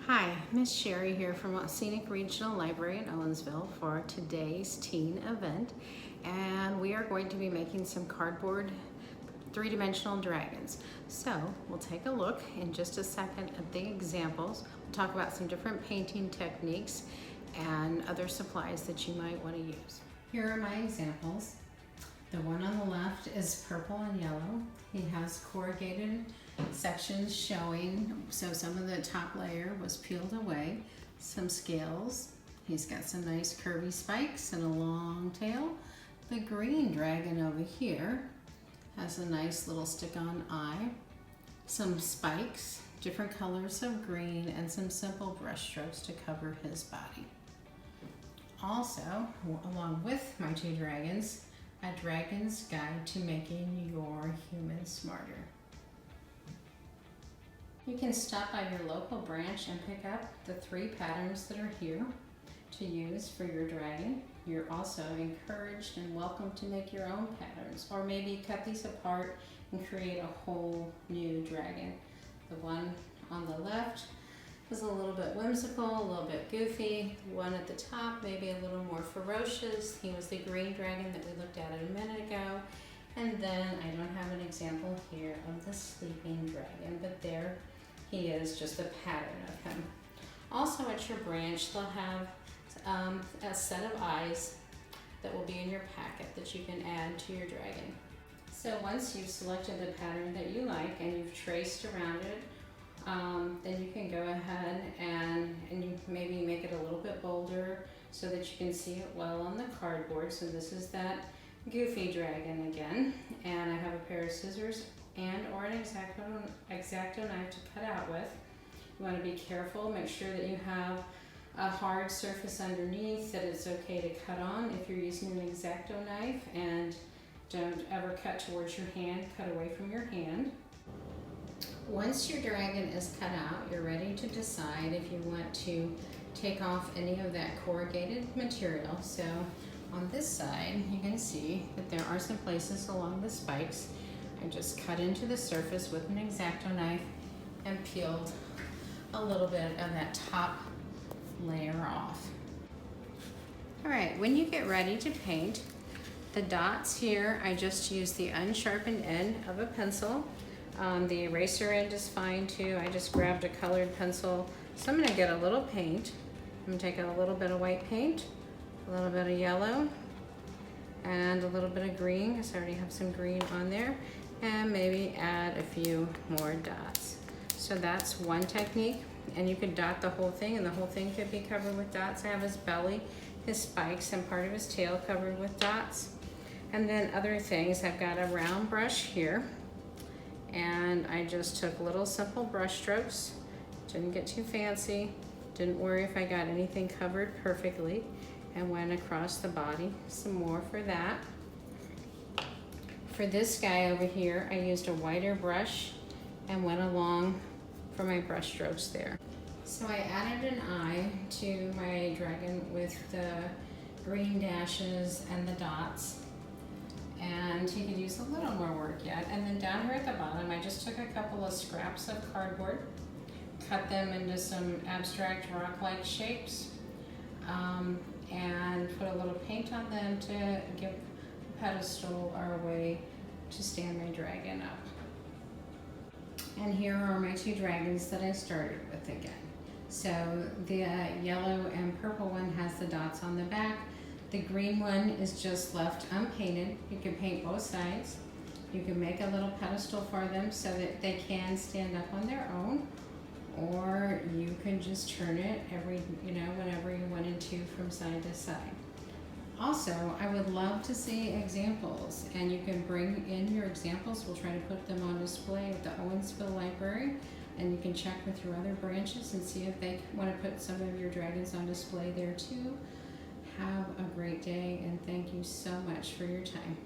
Hi, Miss Sherri here from Scenic Regional Library in Owensville for today's teen event, and we are going to be making some cardboard three-dimensional dragons. So we'll take a look in just a second at the examples. We'll talk about some different painting techniques and other supplies that you might want to use. Here are my examples. The one on the left is purple and yellow. He has corrugated sections showing, so some of the top layer was peeled away, some scales. He's got some nice curvy spikes and a long tail. The green dragon over here has a nice little stick-on eye, some spikes, different colors of green, and some simple brush strokes to cover his body. Also, along with my two dragons, a Dragon's Guide to Making Your Human Smarter. You can stop by your local branch and pick up the 3 patterns that are here to use for your dragon. You're also encouraged and welcome to make your own patterns, or maybe cut these apart and create a whole new dragon. The one on the left is a little bit whimsical, a little bit goofy. One at the top, maybe a little more ferocious. He was the green dragon that we looked at a minute ago. And then I don't have an example here of the sleeping dragon, but there he is, just a pattern of him. Also at your branch, they'll have a set of eyes that will be in your packet that you can add to your dragon. So once you've selected the pattern that you like and you've traced around it, then you can go ahead and you maybe make it a little bit bolder so that you can see it well on the cardboard. So this is that goofy dragon again, and I have a pair of scissors and or an X-Acto knife to cut out with. You want to be careful, make sure that you have a hard surface underneath that it's okay to cut on if you're using an X-Acto knife, and don't ever cut towards your hand, cut away from your hand. Once your dragon is cut out, you're ready to decide if you want to take off any of that corrugated material. So on this side, you can see that there are some places along the spikes. I just cut into the surface with an X-Acto knife and peeled a little bit of that top layer off. All right, when you get ready to paint, the dots here, I just use the unsharpened end of a pencil. The eraser end is fine too. I just grabbed a colored pencil. So I'm gonna get a little paint. I'm gonna take a little bit of white paint, a little bit of yellow, and a little bit of green, because I already have some green on there, and maybe add a few more dots. So that's one technique, and you could dot the whole thing, and the whole thing could be covered with dots. I have his belly, his spikes, and part of his tail covered with dots. And then other things, I've got a round brush here, and I just took little simple brush strokes, didn't get too fancy, didn't worry if I got anything covered perfectly, and went across the body. Some more for that. For this guy over here, I used a whiter brush and went along for my brush strokes there. So I added an eye to my dragon with the green dashes and the dots, and he could use a little more work yet. And then down here at the bottom, I just took a couple of scraps of cardboard, cut them into some abstract rock-like shapes, and put a little paint on them to give a pedestal or a way to stand my dragon up. And here are my 2 dragons that I started with again. So the yellow and purple one has the dots on the back. The green one is just left unpainted. You can paint both sides. You can make a little pedestal for them so that they can stand up on their own, or you can just turn it whenever you wanted to from side to side. Also, I would love to see examples, and you can bring in your examples. We'll try to put them on display at the Owensville Library, and you can check with your other branches and see if they want to put some of your dragons on display there too. Have a great day, and thank you so much for your time.